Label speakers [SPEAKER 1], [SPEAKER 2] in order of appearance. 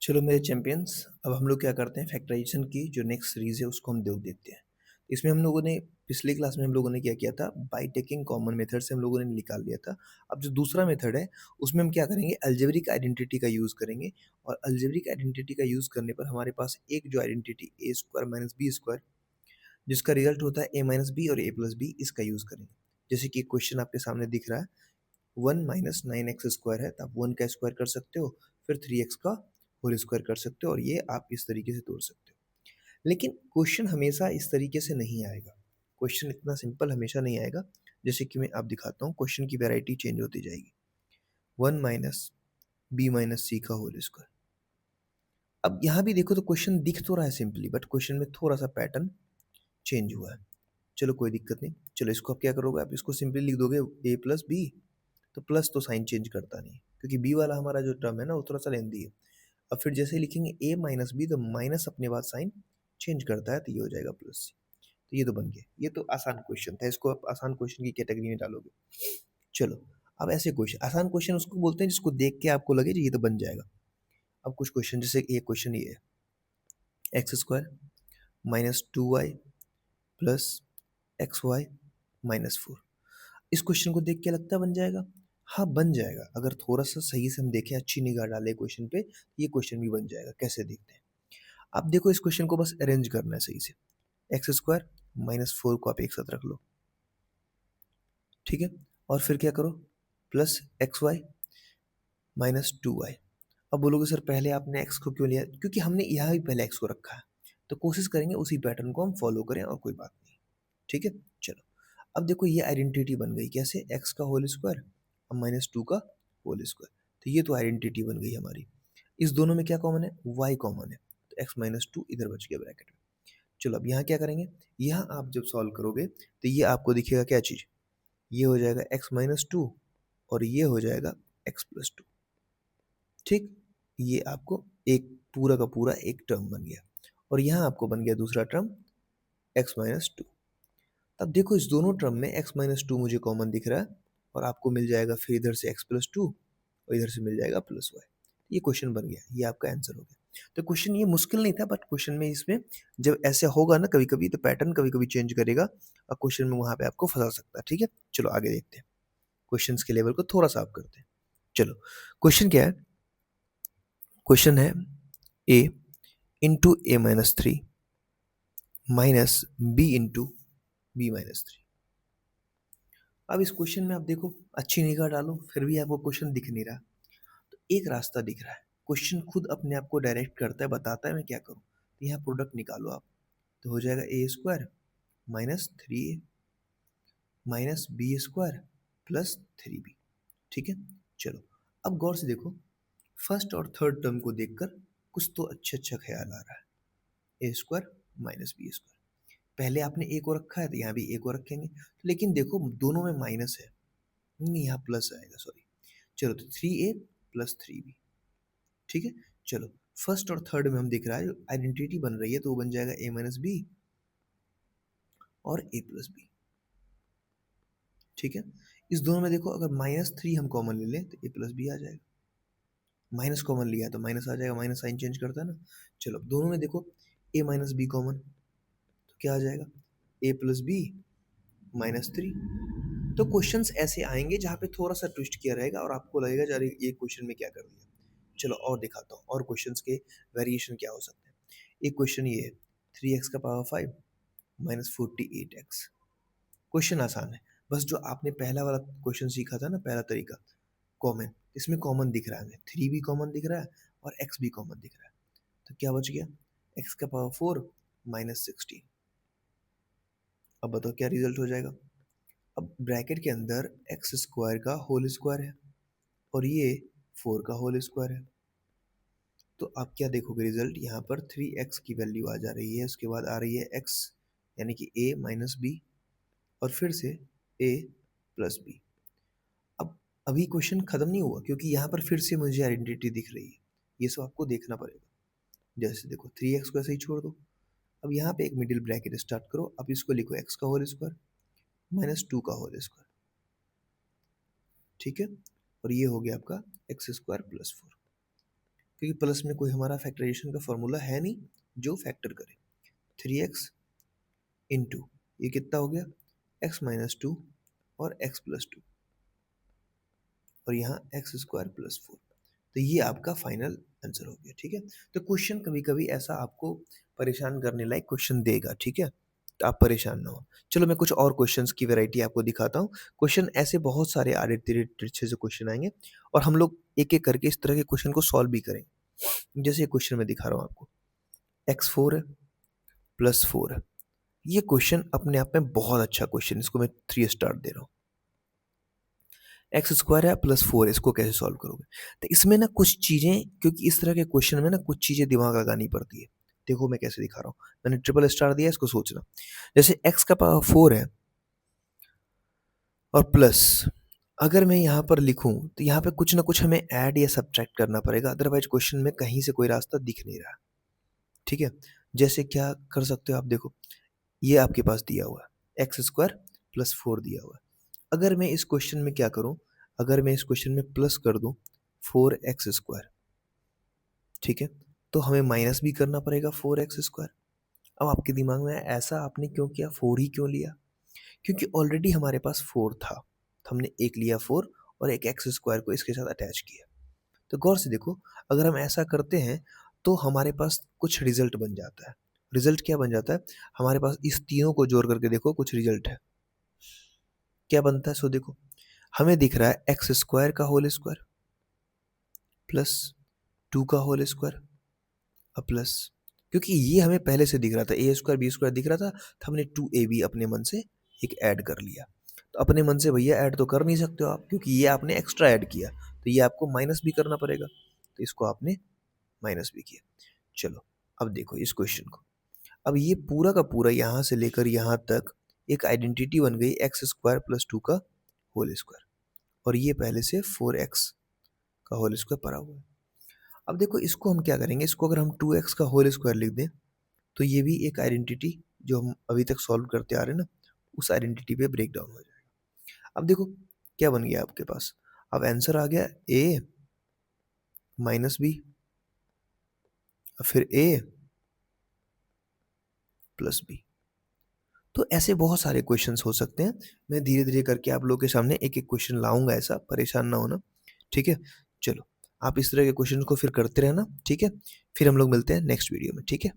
[SPEAKER 1] चलो मेरे चैंपियंस, अब हम लोग क्या करते हैं, फैक्टराइजेशन की जो नेक्स्ट सीरीज है उसको हम देखते हैं। इसमें हम लोगों ने पिछली क्लास में हम लोगों ने क्या किया था, बाई टेकिंग कॉमन मेथड से हम लोगों ने निकाल लिया था। अब जो दूसरा मेथड है उसमें हम क्या करेंगे, अलजेब्रिक आइडेंटिटी का यूज़ करेंगे। और अलजेब्रिक आइडेंटिटी का यूज़ करने पर हमारे पास एक जो आइडेंटिटी ए स्क्वायर माइनस बी स्क्वायर, जिसका रिजल्ट होता है ए माइनस बी और ए प्लस बी, इसका यूज़ करेंगे। जैसे कि क्वेश्चन आपके सामने दिख रहा है, 1 - 9x² है, तो आप 1 का स्क्वायर कर सकते हो, फिर 3x का होल स्क्वायर कर सकते हो, और ये आप इस तरीके से तोड़ सकते हो। लेकिन क्वेश्चन हमेशा इस तरीके से नहीं आएगा, क्वेश्चन इतना सिंपल हमेशा नहीं आएगा। जैसे कि मैं आप दिखाता हूँ, क्वेश्चन की वैरायटी चेंज होती जाएगी। 1 - b - c का होल स्क्वायर। अब यहाँ भी देखो तो क्वेश्चन दिख तो रहा है सिंपली, बट क्वेश्चन में थोड़ा सा पैटर्न चेंज हुआ है। चलो कोई दिक्कत नहीं, चलो इसको आप क्या करोगे, आप इसको सिंपली लिख दोगे a प्लस बी। तो प्लस तो साइन चेंज करता नहीं, क्योंकि बी वाला हमारा जो टर्म है ना वो थोड़ा सा लेंदी है। अब फिर जैसे ही लिखेंगे a माइनस बी, तो माइनस अपने बाद साइन चेंज करता है, तो ये हो जाएगा प्लस सी। तो ये तो बन गया, ये तो आसान क्वेश्चन था, इसको आप आसान क्वेश्चन की कैटेगरी में डालोगे। चलो, अब ऐसे क्वेश्चन, आसान क्वेश्चन उसको बोलते हैं जिसको देख के आपको लगे ये तो बन जाएगा। अब कुछ क्वेश्चन, जैसे ये क्वेश्चन ये है, x² -2y प्लस XY -4। इस क्वेश्चन को देख के लगता है बन जाएगा। हाँ बन जाएगा, अगर थोड़ा सा सही से हम देखें, अच्छी निगाह डालें क्वेश्चन पे, ये क्वेश्चन भी बन जाएगा। कैसे देखते हैं, आप देखो इस क्वेश्चन को बस अरेंज करना है सही से। x² -4 को आप एक साथ रख लो, ठीक है। और फिर क्या करो, प्लस XY -2y। अब बोलोगे सर पहले आपने x को क्यों लिया, क्योंकि हमने यहाँ भी पहले x को रखा है, तो कोशिश करेंगे उसी पैटर्न को हम फॉलो करें, और कोई बात नहीं, ठीक है। चलो, अब देखो ये आइडेंटिटी बन गई कैसे, x का होल स्क्वायर और -2 का होल स्क्वायर। तो ये तो आइडेंटिटी बन गई हमारी। इस दोनों में क्या कॉमन है, y कॉमन है, तो x-2 इधर बच गया ब्रैकेट में। चलो अब यहाँ क्या करेंगे, यहाँ आप जब सॉल्व करोगे तो ये आपको दिखेगा क्या चीज़, ये हो जाएगा x-2 और ये हो जाएगा x+2, ठीक। ये आपको एक पूरा का पूरा एक टर्म बन गया, और यहाँ आपको बन गया दूसरा टर्म x-2। अब देखो इस दोनों टर्म में x-2 मुझे कॉमन दिख रहा है, और आपको मिल जाएगा फिर इधर से x+2 और इधर से मिल जाएगा +y। ये क्वेश्चन बन गया, ये आपका आंसर हो गया। तो क्वेश्चन ये मुश्किल नहीं था, बट क्वेश्चन में इसमें जब ऐसे होगा ना कभी कभी, तो पैटर्न कभी कभी चेंज करेगा, और क्वेश्चन में वहां पे आपको फंसा सकता है, ठीक है। चलो आगे देखते हैं, क्वेश्चन के लेवल को थोड़ा सा आप करते हैं। चलो, क्वेश्चन क्या है, क्वेश्चन है a × a-3 -b × b-3। अब इस क्वेश्चन में आप देखो, अच्छी निगाह डालो, फिर भी आपको क्वेश्चन दिख नहीं रहा। तो एक रास्ता दिख रहा है, क्वेश्चन खुद अपने आप को डायरेक्ट करता है, बताता है मैं क्या करूँ। तो यहाँ प्रोडक्ट निकालो आप, तो हो जाएगा a² -3a -b² +3b, ठीक है। चलो, अब गौर से देखो, फर्स्ट और थर्ड टर्म को देखकर कुछ तो अच्छा अच्छा ख्याल आ रहा है, a² -b²। पहले आपने a को रखा है, तो यहाँ भी a को रखेंगे, लेकिन देखो दोनों में माइनस है, नहीं यहाँ प्लस आएगा, सॉरी। चलो, तो 3a + 3b, ठीक है। चलो, फर्स्ट और थर्ड में हम दिख रहा है आइडेंटिटी बन रही है, तो वो बन जाएगा a - b और a + b, ठीक है। इस दोनों में देखो, अगर -3 हम कॉमन ले लें तो a + b आ जाएगा, माइनस कॉमन लिया तो माइनस आ जाएगा, माइनस साइन चेंज करता है ना। चलो, दोनों में देखो a - b कॉमन, तो क्या आ जाएगा, a + b -3। तो क्वेश्चंस ऐसे आएंगे जहाँ पे थोड़ा सा ट्विस्ट किया रहेगा, और आपको लगेगा अरे ये क्वेश्चन में क्या कर दिया। चलो और दिखाता हूँ, और क्वेश्चंस के वेरिएशन क्या हो सकते हैं। एक क्वेश्चन ये है, 3x⁵ -48x। क्वेश्चन आसान है, बस जो आपने पहला वाला क्वेश्चन सीखा था ना, पहला तरीका कॉमन, इसमें कॉमन दिख रहा है हमें, 3 भी कॉमन दिख रहा है और x भी कॉमन दिख रहा है। तो क्या बच गया, x⁴ -16। अब बताओ क्या रिजल्ट हो जाएगा। अब ब्रैकेट के अंदर x² का होल स्क्वायर है, और ये 4 का होल स्क्वायर है। तो आप क्या देखोगे रिजल्ट, यहाँ पर 3x की वैल्यू आ जा रही है, उसके बाद आ रही है x, यानी कि a - b, और फिर से a + b। अब अभी क्वेश्चन खत्म नहीं हुआ, क्योंकि यहाँ पर फिर से मुझे आइडेंटिटी दिख रही है, ये सब आपको देखना पड़ेगा। जैसे देखो 3x को ऐसे ही छोड़ दो, अब यहाँ पे एक मिडिल ब्रैकेट स्टार्ट करो, अब इसको लिखो x का होल स्क्वायर -2 का होल स्क्वायर, ठीक है। और ये हो गया आपका x² + 4। क्योंकि प्लस में कोई हमारा फैक्टराइजेशन का फॉर्मूला है नहीं जो फैक्टर करे। 3x इंटू ये कितना हो गया x माइनस 2 और x प्लस 2 और यहाँ एक्स स्क्वायर प्लस 4। तो ये आपका फाइनल आंसर हो गया। ठीक है, तो क्वेश्चन कभी कभी ऐसा आपको परेशान करने लायक क्वेश्चन देगा। ठीक है, तो आप परेशान ना हो। चलो मैं कुछ और क्वेश्चंस की वैरायटी आपको दिखाता हूँ। क्वेश्चन ऐसे बहुत सारे आड़े टेढ़े तिरछे से क्वेश्चन आएंगे और हम लोग एक एक करके इस तरह के क्वेश्चन को सॉल्व भी करेंगे। जैसे ये क्वेश्चन मैं दिखा रहा हूँ आपको, x4 है प्लस 4 है। ये क्वेश्चन अपने आप में बहुत अच्छा क्वेश्चन, इसको मैं 3 स्टार दे रहा हूँ। एक्स स्क्वायर है प्लस 4, इसको कैसे सॉल्व करोगे? तो इसमें ना कुछ चीज़ें, क्योंकि इस तरह के क्वेश्चन में ना कुछ चीज़ें दिमाग लगानी पड़ती है। देखो मैं कैसे दिखा रहा हूँ, मैंने ट्रिपल स्टार दिया, इसको सोचना। जैसे एक्स का पावर 4 है और प्लस, अगर मैं यहाँ पर लिखूँ तो यहाँ पे कुछ ना कुछ हमें ऐड या सब्ट्रैक्ट करना पड़ेगा, अदरवाइज क्वेश्चन में कहीं से कोई रास्ता दिख नहीं रहा। ठीक है, जैसे क्या कर सकते हो आप, देखो ये आपके पास दिया हुआ है एक्स स्क्वायर प्लस 4 दिया हुआ है। अगर मैं इस क्वेश्चन में क्या करूं, अगर मैं इस क्वेश्चन में प्लस कर दूं 4x स्क्वायर, ठीक है, तो हमें माइनस भी करना पड़ेगा 4x स्क्वायर। अब आपके दिमाग में ऐसा आपने क्यों किया, 4 ही क्यों लिया? क्योंकि ऑलरेडी हमारे पास 4 था, तो हमने एक लिया 4 और एक एक्स स्क्वायर को इसके साथ अटैच किया। तो गौर से देखो, अगर हम ऐसा करते हैं तो हमारे पास कुछ रिजल्ट बन जाता है। रिजल्ट क्या बन जाता है, हमारे पास इस तीनों को जोड़ करके देखो कुछ रिजल्ट है, क्या बनता है? सो देखो हमें दिख रहा है एक्स स्क्वायर का होल स्क्वायर प्लस 2 का होल स्क्वायर और प्लस, क्योंकि ये हमें पहले से दिख रहा था, ए स्क्वायर बी स्क्वायर दिख रहा था, तो हमने 2ab अपने मन से एक ऐड कर लिया। तो अपने मन से भैया ऐड तो कर नहीं सकते हो आप, क्योंकि ये आपने एक्स्ट्रा ऐड किया, तो ये आपको माइनस भी करना पड़ेगा, तो इसको आपने माइनस भी किया। चलो अब देखो इस क्वेश्चन को, अब ये पूरा का पूरा यहाँ से लेकर यहाँ तक एक आइडेंटिटी बन गई एक्स स्क्वायर प्लस 2 का होल स्क्वायर, और ये पहले से 4x का होल स्क्वायर पड़ा हुआ है। अब देखो इसको हम क्या करेंगे, इसको अगर हम 2x का होल स्क्वायर लिख दें तो ये भी एक आइडेंटिटी जो हम अभी तक सॉल्व करते आ रहे हैं ना, उस आइडेंटिटी पे ब्रेक डाउन हो जाएगा। अब देखो क्या बन गया आपके पास, अब आंसर आ गया a माइनस बी, फिर a प्लस बी। तो ऐसे बहुत सारे क्वेश्चंस हो सकते हैं, मैं धीरे धीरे करके आप लोगों के सामने एक एक क्वेश्चन लाऊंगा, ऐसा परेशान ना होना। ठीक है, चलो आप इस तरह के क्वेश्चन को फिर करते रहना। ठीक है, फिर हम लोग मिलते हैं नेक्स्ट वीडियो में। ठीक है।